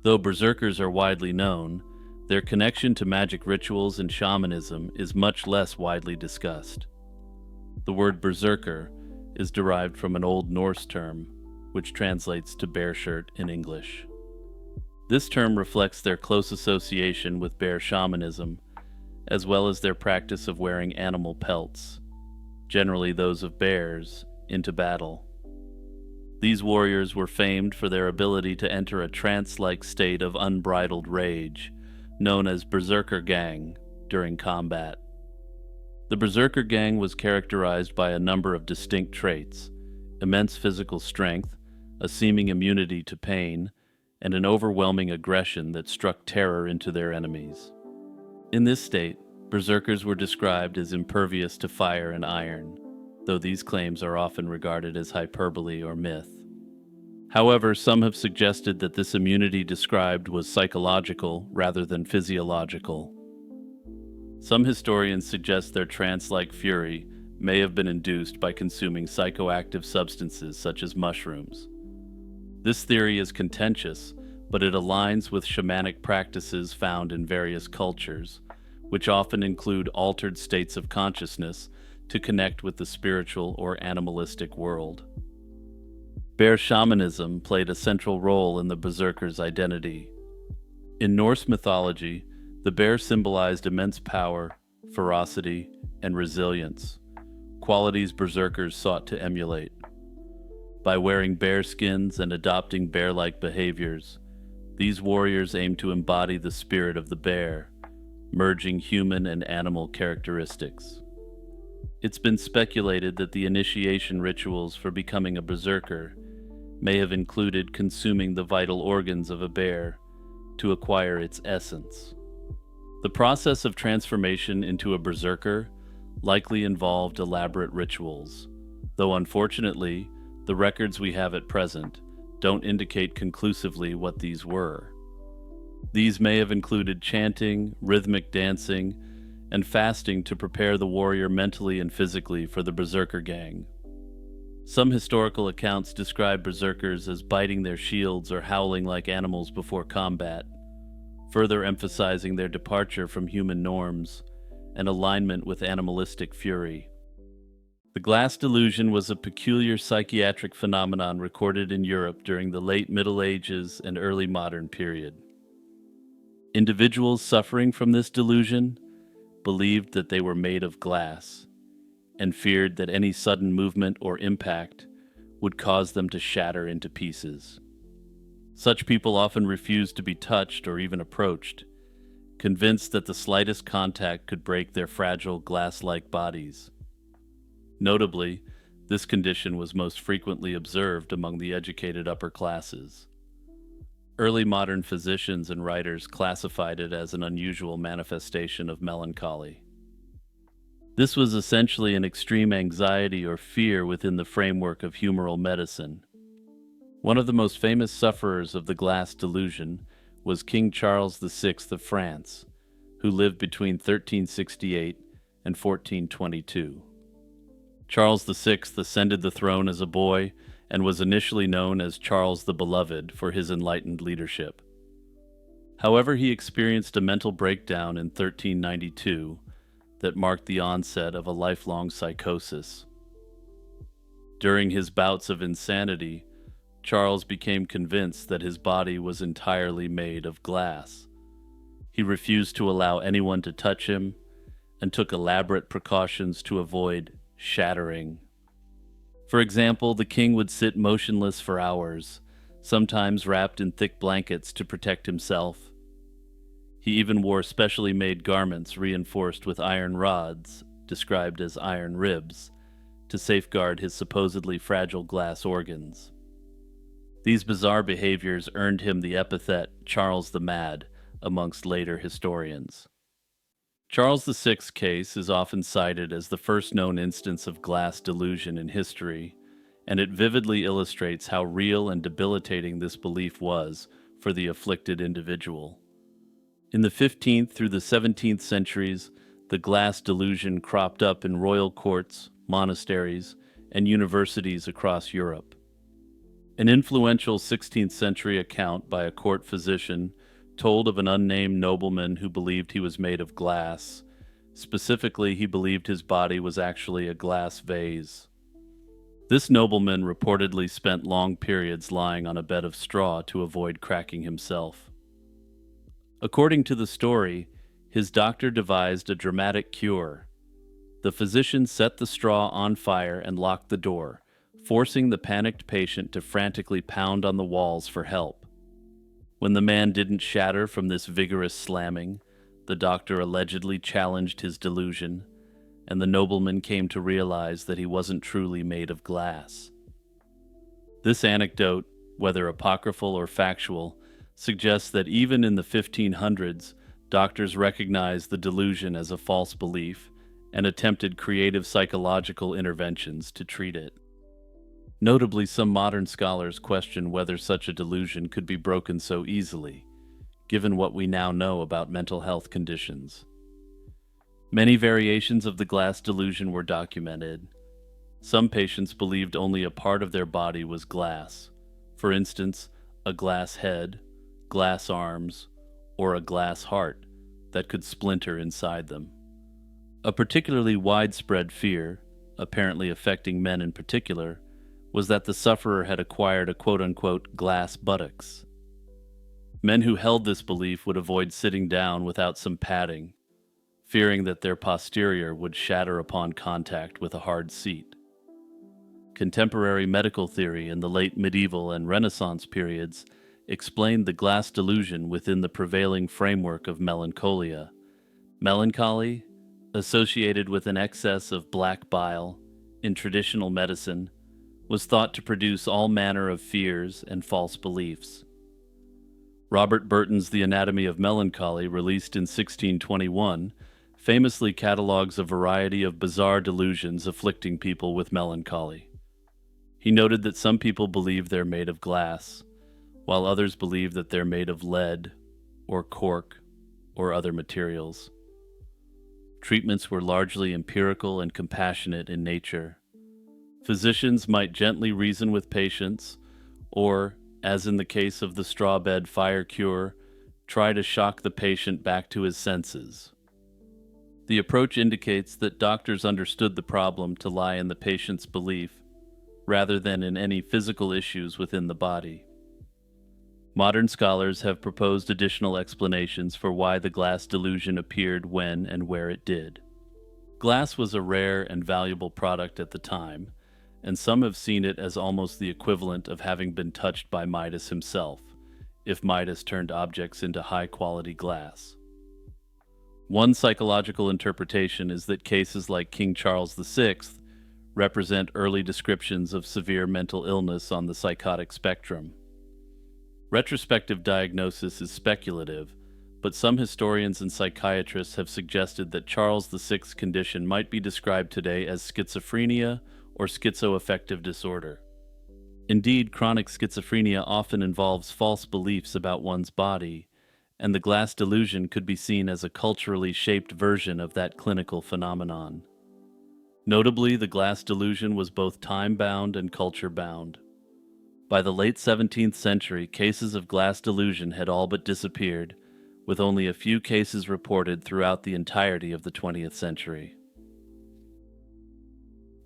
Though berserkers are widely known, their connection to magic rituals and shamanism is much less widely discussed. The word berserker is derived from an Old Norse term, which translates to bear shirt in English. This term reflects their close association with bear shamanism, as well as their practice of wearing animal pelts, generally those of bears, into battle. These warriors were famed for their ability to enter a trance-like state of unbridled rage, known as Berserker Gang, during combat. The Berserker Gang was characterized by a number of distinct traits: immense physical strength, a seeming immunity to pain, and an overwhelming aggression that struck terror into their enemies. In this state, berserkers were described as impervious to fire and iron, though these claims are often regarded as hyperbole or myth. However, some have suggested that this immunity described was psychological rather than physiological. Some historians suggest their trance-like fury may have been induced by consuming psychoactive substances such as mushrooms. This theory is contentious, but it aligns with shamanic practices found in various cultures, which often include altered states of consciousness to connect with the spiritual or animalistic world. Bear shamanism played a central role in the berserker's identity. In Norse mythology, the bear symbolized immense power, ferocity, and resilience, qualities berserkers sought to emulate. By wearing bear skins and adopting bear-like behaviors, these warriors aimed to embody the spirit of the bear, merging human and animal characteristics. It's been speculated that the initiation rituals for becoming a berserker may have included consuming the vital organs of a bear to acquire its essence. The process of transformation into a berserker likely involved elaborate rituals, though unfortunately, the records we have at present don't indicate conclusively what these were. These may have included chanting, rhythmic dancing, and fasting to prepare the warrior mentally and physically for the berserker gang. Some historical accounts describe berserkers as biting their shields or howling like animals before combat, further emphasizing their departure from human norms and alignment with animalistic fury. The glass delusion was a peculiar psychiatric phenomenon recorded in Europe during the late Middle Ages and early modern period. Individuals suffering from this delusion believed that they were made of glass and feared that any sudden movement or impact would cause them to shatter into pieces. Such people often refused to be touched or even approached, convinced that the slightest contact could break their fragile glass-like bodies. Notably, this condition was most frequently observed among the educated upper classes. Early modern physicians and writers classified it as an unusual manifestation of melancholy. This was essentially an extreme anxiety or fear within the framework of humoral medicine. One of the most famous sufferers of the glass delusion was King Charles VI of France, who lived between 1368 and 1422. Charles VI ascended the throne as a boy and was initially known as Charles the Beloved for his enlightened leadership. However, he experienced a mental breakdown in 1392 that marked the onset of a lifelong psychosis. During his bouts of insanity, Charles became convinced that his body was entirely made of glass. He refused to allow anyone to touch him and took elaborate precautions to avoid shattering. For example, the king would sit motionless for hours, sometimes wrapped in thick blankets to protect himself. He even wore specially made garments reinforced with iron rods, described as iron ribs, to safeguard his supposedly fragile glass organs. These bizarre behaviors earned him the epithet Charles the Mad amongst later historians. Charles VI's case is often cited as the first known instance of glass delusion in history, and it vividly illustrates how real and debilitating this belief was for the afflicted individual. In the 15th through the 17th centuries, the glass delusion cropped up in royal courts, monasteries, and universities across Europe. An influential 16th century account by a court physician told of an unnamed nobleman who believed he was made of glass. Specifically, he believed his body was actually a glass vase. This nobleman reportedly spent long periods lying on a bed of straw to avoid cracking himself. According to the story, his doctor devised a dramatic cure. The physician set the straw on fire and locked the door, forcing the panicked patient to frantically pound on the walls for help. When the man didn't shatter from this vigorous slamming, the doctor allegedly challenged his delusion, and the nobleman came to realize that he wasn't truly made of glass. This anecdote, whether apocryphal or factual, suggests that even in the 1500s, doctors recognized the delusion as a false belief and attempted creative psychological interventions to treat it. Notably, some modern scholars question whether such a delusion could be broken so easily, given what we now know about mental health conditions. Many variations of the glass delusion were documented. Some patients believed only a part of their body was glass, for instance, a glass head, glass arms, or a glass heart that could splinter inside them. A particularly widespread fear, apparently affecting men in particular, was that the sufferer had acquired a quote-unquote glass buttocks. Men who held this belief would avoid sitting down without some padding, fearing that their posterior would shatter upon contact with a hard seat. Contemporary medical theory in the late medieval and Renaissance periods explained the glass delusion within the prevailing framework of melancholia. Melancholy, associated with an excess of black bile in traditional medicine, was thought to produce all manner of fears and false beliefs. Robert Burton's The Anatomy of Melancholy, released in 1621, famously catalogues a variety of bizarre delusions afflicting people with melancholy. He noted that some people believe they're made of glass, while others believe that they're made of lead or cork or other materials. Treatments were largely empirical and compassionate in nature. Physicians might gently reason with patients, or, as in the case of the straw bed fire cure, try to shock the patient back to his senses. The approach indicates that doctors understood the problem to lie in the patient's belief, rather than in any physical issues within the body. Modern scholars have proposed additional explanations for why the glass delusion appeared when and where it did. Glass was a rare and valuable product at the time, and some have seen it as almost the equivalent of having been touched by Midas himself, if Midas turned objects into high-quality glass. One psychological interpretation is that cases like King Charles VI represent early descriptions of severe mental illness on the psychotic spectrum. Retrospective diagnosis is speculative, but some historians and psychiatrists have suggested that Charles VI's condition might be described today as schizophrenia or schizoaffective disorder. Indeed, chronic schizophrenia often involves false beliefs about one's body, and the glass delusion could be seen as a culturally shaped version of that clinical phenomenon. Notably, the glass delusion was both time-bound and culture-bound. By the late 17th century, cases of glass delusion had all but disappeared, with only a few cases reported throughout the entirety of the 20th century.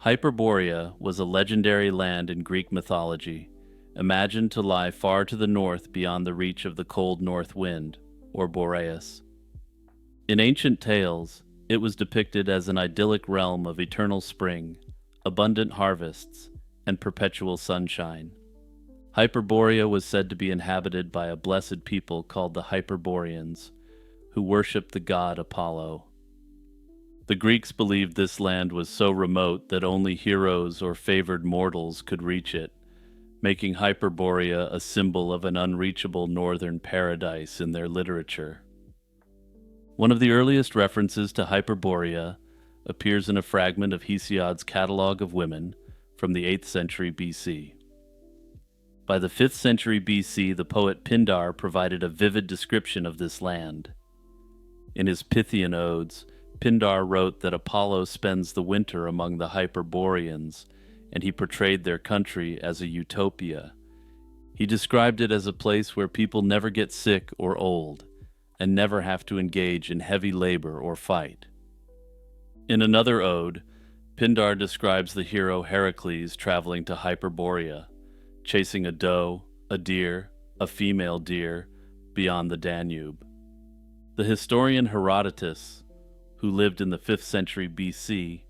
Hyperborea was a legendary land in Greek mythology, imagined to lie far to the north beyond the reach of the cold north wind, or Boreas. In ancient tales, it was depicted as an idyllic realm of eternal spring, abundant harvests, and perpetual sunshine. Hyperborea was said to be inhabited by a blessed people called the Hyperboreans, who worshipped the god Apollo. The Greeks believed this land was so remote that only heroes or favored mortals could reach it, making Hyperborea a symbol of an unreachable northern paradise in their literature. One of the earliest references to Hyperborea appears in a fragment of Hesiod's Catalogue of Women from the 8th century BC. By the 5th century BC, the poet Pindar provided a vivid description of this land. In his Pythian odes, Pindar wrote that Apollo spends the winter among the Hyperboreans, and he portrayed their country as a utopia. He described it as a place where people never get sick or old, and never have to engage in heavy labor or fight. In another ode, Pindar describes the hero Heracles traveling to Hyperborea, chasing a doe, a deer, a female deer, beyond the Danube. The historian Herodotus, who lived in the 5th century BC,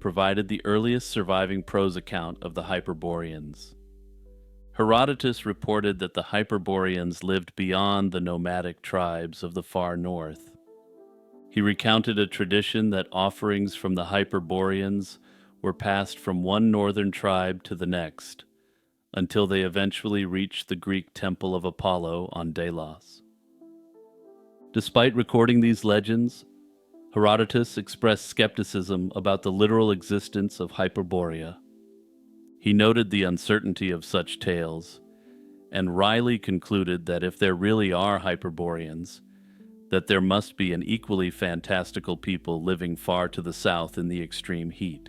provided the earliest surviving prose account of the Hyperboreans. Herodotus reported that the Hyperboreans lived beyond the nomadic tribes of the far north. He recounted a tradition that offerings from the Hyperboreans were passed from one northern tribe to the next, until they eventually reached the Greek temple of Apollo on Delos. Despite recording these legends, Herodotus expressed skepticism about the literal existence of Hyperborea. He noted the uncertainty of such tales, and wryly concluded that if there really are Hyperboreans, that there must be an equally fantastical people living far to the south in the extreme heat.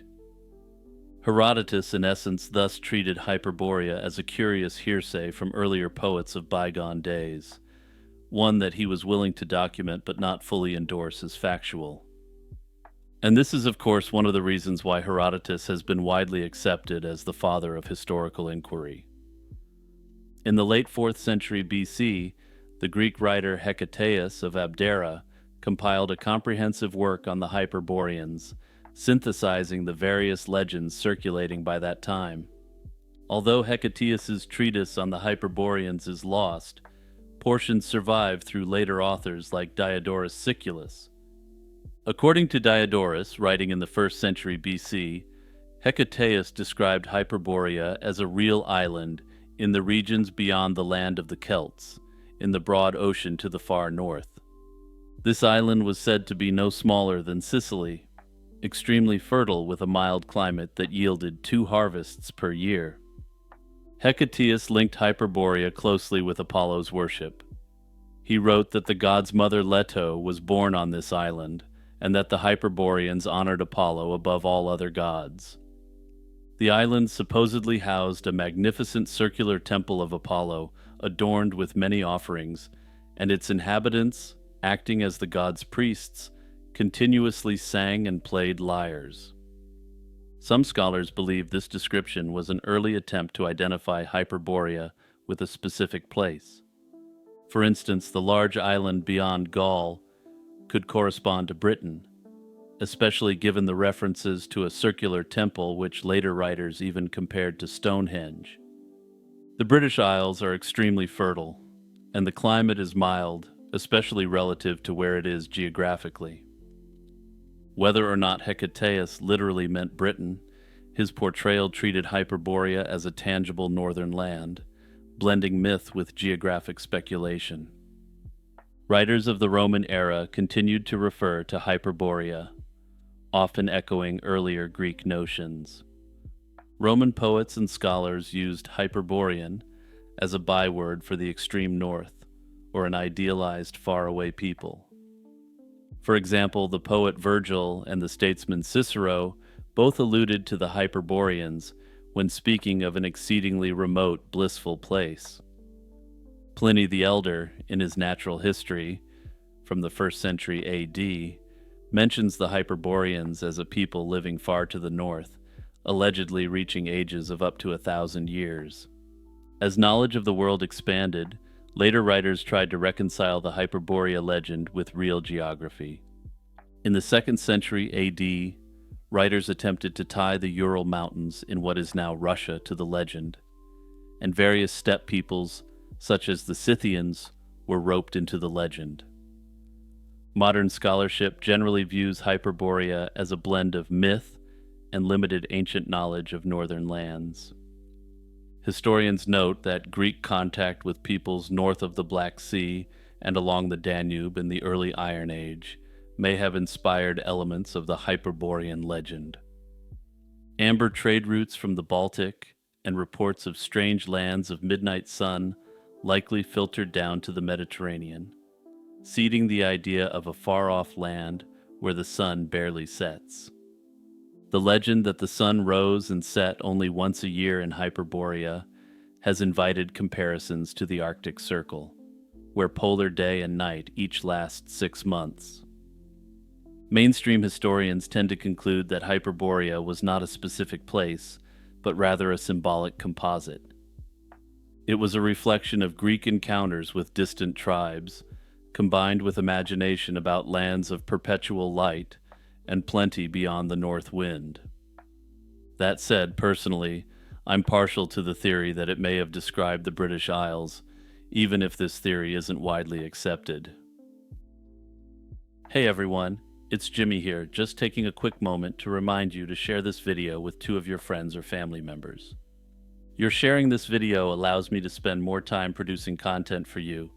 Herodotus, in essence, thus treated Hyperborea as a curious hearsay from earlier poets of bygone days, one that he was willing to document but not fully endorse as factual. And this is, of course, one of the reasons why Herodotus has been widely accepted as the father of historical inquiry. In the late 4th century BC, the Greek writer Hecataeus of Abdera compiled a comprehensive work on the Hyperboreans, synthesizing the various legends circulating by that time. Although Hecataeus's treatise on the Hyperboreans is lost, portions survive through later authors like Diodorus Siculus. According to Diodorus, writing in the 1st century BC, Hecataeus described Hyperborea as a real island in the regions beyond the land of the Celts, in the broad ocean to the far north. This island was said to be no smaller than Sicily, extremely fertile with a mild climate that yielded 2 harvests per year. Hecataeus linked Hyperborea closely with Apollo's worship. He wrote that the god's mother Leto was born on this island, and that the Hyperboreans honored Apollo above all other gods. The island supposedly housed a magnificent circular temple of Apollo, adorned with many offerings, and its inhabitants, acting as the god's priests, continuously sang and played lyres. Some scholars believe this description was an early attempt to identify Hyperborea with a specific place. For instance, the large island beyond Gaul could correspond to Britain, especially given the references to a circular temple which later writers even compared to Stonehenge. The British Isles are extremely fertile, and the climate is mild, especially relative to where it is geographically. Whether or not Hecataeus literally meant Britain, his portrayal treated Hyperborea as a tangible northern land, blending myth with geographic speculation. Writers of the Roman era continued to refer to Hyperborea, often echoing earlier Greek notions. Roman poets and scholars used Hyperborean as a byword for the extreme north, or an idealized faraway people. For example, the poet Virgil and the statesman Cicero both alluded to the Hyperboreans when speaking of an exceedingly remote, blissful place. Pliny the Elder, in his Natural History, from the 1st century AD, mentions the Hyperboreans as a people living far to the north, allegedly reaching ages of up to 1,000 years. As knowledge of the world expanded, later writers tried to reconcile the Hyperborea legend with real geography. In the 2nd century AD, writers attempted to tie the Ural Mountains in what is now Russia to the legend, and various steppe peoples, such as the Scythians, were roped into the legend. Modern scholarship generally views Hyperborea as a blend of myth and limited ancient knowledge of northern lands. Historians note that Greek contact with peoples north of the Black Sea and along the Danube in the early Iron Age may have inspired elements of the Hyperborean legend. Amber trade routes from the Baltic and reports of strange lands of midnight sun likely filtered down to the Mediterranean, seeding the idea of a far-off land where the sun barely sets. The legend that the sun rose and set only once a year in Hyperborea has invited comparisons to the Arctic Circle, where polar day and night each last 6 months. Mainstream historians tend to conclude that Hyperborea was not a specific place, but rather a symbolic composite. It was a reflection of Greek encounters with distant tribes, combined with imagination about lands of perpetual light and plenty beyond the north wind. That said, personally, I'm partial to the theory that it may have described the British Isles, even if this theory isn't widely accepted. Hey everyone, it's Jimmy here, just taking a quick moment to remind you to share this video with 2 of your friends or family members. Your sharing this video allows me to spend more time producing content for you,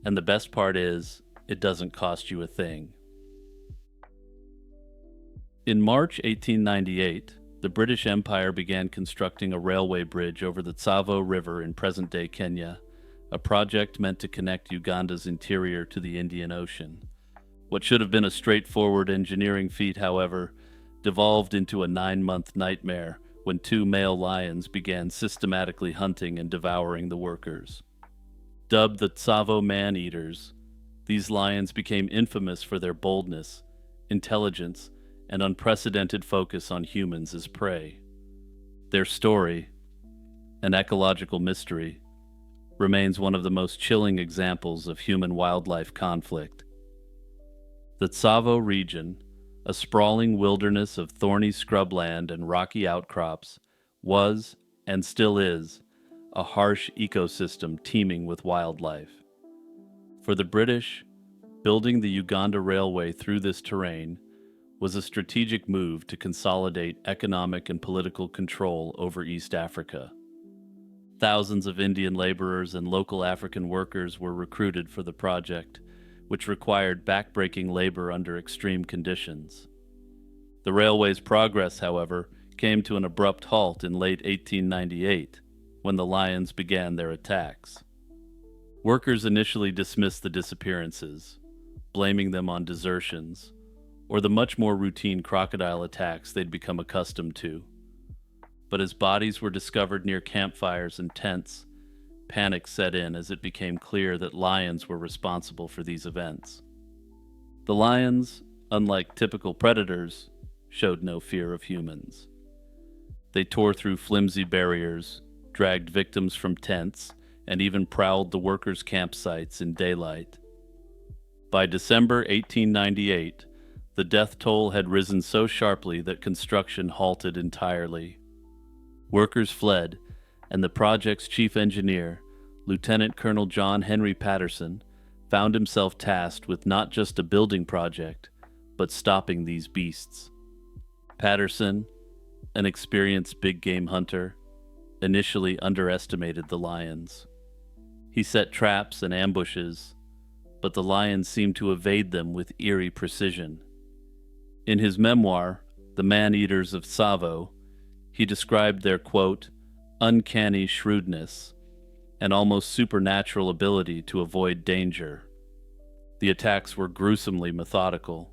and the best part is, it doesn't cost you a thing. In March 1898, the British Empire began constructing a railway bridge over the Tsavo River in present-day Kenya, a project meant to connect Uganda's interior to the Indian Ocean. What should have been a straightforward engineering feat, however, devolved into a 9-month nightmare when 2 male lions began systematically hunting and devouring the workers. Dubbed the Tsavo man-eaters, these lions became infamous for their boldness, intelligence, and unprecedented focus on humans as prey. Their story, an ecological mystery, remains one of the most chilling examples of human-wildlife conflict. The Tsavo region, a sprawling wilderness of thorny scrubland and rocky outcrops, was, and still is, a harsh ecosystem teeming with wildlife. For the British, building the Uganda Railway through this terrain was a strategic move to consolidate economic and political control over East Africa. Thousands of Indian laborers and local African workers were recruited for the project, which required backbreaking labor under extreme conditions. The railway's progress, however, came to an abrupt halt in late 1898, when the Lions began their attacks. Workers initially dismissed the disappearances, blaming them on desertions, or the much more routine crocodile attacks they'd become accustomed to. but as bodies were discovered near campfires and tents, panic set in as it became clear that lions were responsible for these events. The lions, unlike typical predators, showed no fear of humans. They tore through flimsy barriers, dragged victims from tents, and even prowled the workers' campsites in daylight. By December 1898, the death toll had risen so sharply that construction halted entirely. Workers fled, and the project's chief engineer, Lieutenant Colonel John Henry Patterson, found himself tasked with not just a building project, but stopping these beasts. Patterson, an experienced big game hunter, initially underestimated the lions. He set traps and ambushes, but the lions seemed to evade them with eerie precision. In his memoir, The Man-Eaters of Tsavo, he described their, quote, uncanny shrewdness and almost supernatural ability to avoid danger. The attacks were gruesomely methodical.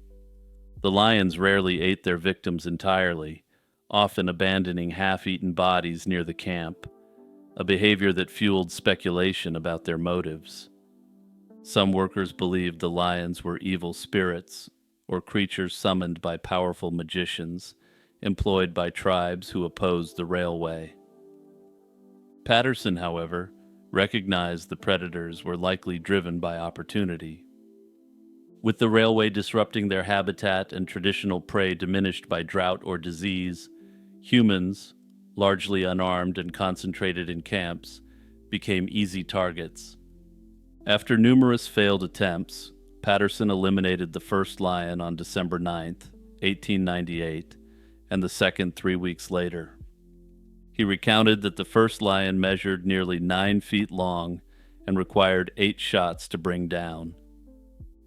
The lions rarely ate their victims entirely, often abandoning half-eaten bodies near the camp, a behavior that fueled speculation about their motives. Some workers believed the lions were evil spirits or creatures summoned by powerful magicians employed by tribes who opposed the railway. Patterson, however, recognized the predators were likely driven by opportunity. With the railway disrupting their habitat and traditional prey diminished by drought or disease, humans, largely unarmed and concentrated in camps, became easy targets. After numerous failed attempts, Patterson eliminated the first lion on December 9, 1898, and the second 3 weeks later. He recounted that the first lion measured nearly 9 feet long and required 8 shots to bring down.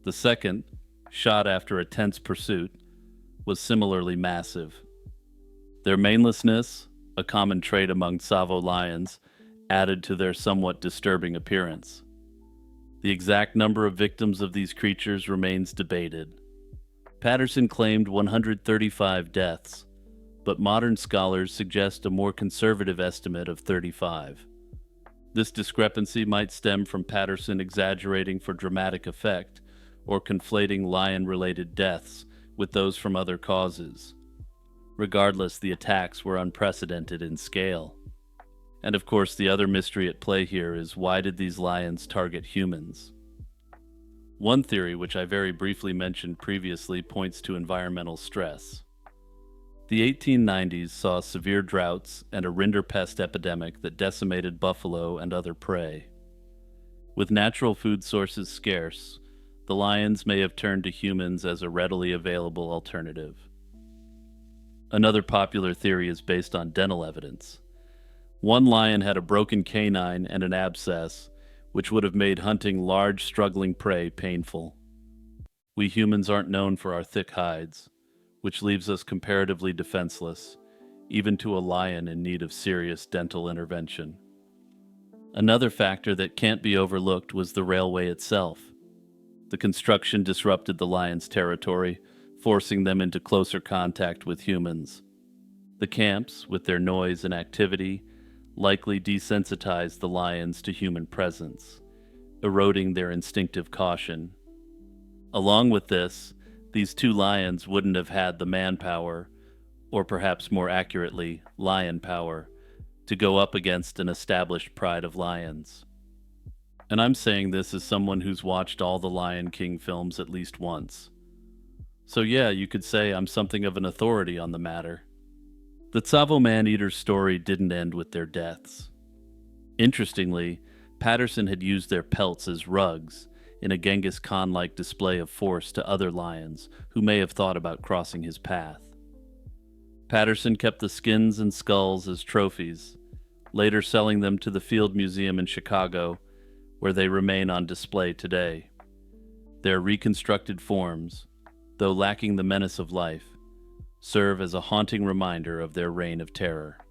The second, shot after a tense pursuit, was similarly massive. Their manelessness, a common trait among Tsavo lions, added to their somewhat disturbing appearance. The exact number of victims of these creatures remains debated. Patterson claimed 135 deaths, but modern scholars suggest a more conservative estimate of 35. This discrepancy might stem from Patterson exaggerating for dramatic effect or conflating lion-related deaths with those from other causes. Regardless, the attacks were unprecedented in scale. And of course, the other mystery at play here is, why did these lions target humans? One theory, which I very briefly mentioned previously, points to environmental stress. The 1890s saw severe droughts and a rinderpest epidemic that decimated buffalo and other prey. With natural food sources scarce, the lions may have turned to humans as a readily available alternative. Another popular theory is based on dental evidence. One lion had a broken canine and an abscess, which would have made hunting large, struggling prey painful. We humans aren't known for our thick hides, which leaves us comparatively defenseless, even to a lion in need of serious dental intervention. Another factor that can't be overlooked was the railway itself. The construction disrupted the lions' territory, forcing them into closer contact with humans. The camps, with their noise and activity, likely desensitized the lions to human presence, eroding their instinctive caution. Along with this, these two lions wouldn't have had the manpower, or perhaps more accurately, lion power, to go up against an established pride of lions. And I'm saying this as someone who's watched all the Lion King films at least once. So yeah, you could say I'm something of an authority on the matter. The Tsavo man-eaters' story didn't end with their deaths. Interestingly, Patterson had used their pelts as rugs in a Genghis Khan-like display of force to other lions who may have thought about crossing his path. Patterson kept the skins and skulls as trophies, later selling them to the Field Museum in Chicago, where they remain on display today. Their reconstructed forms, though lacking the menace of life, serve as a haunting reminder of their reign of terror.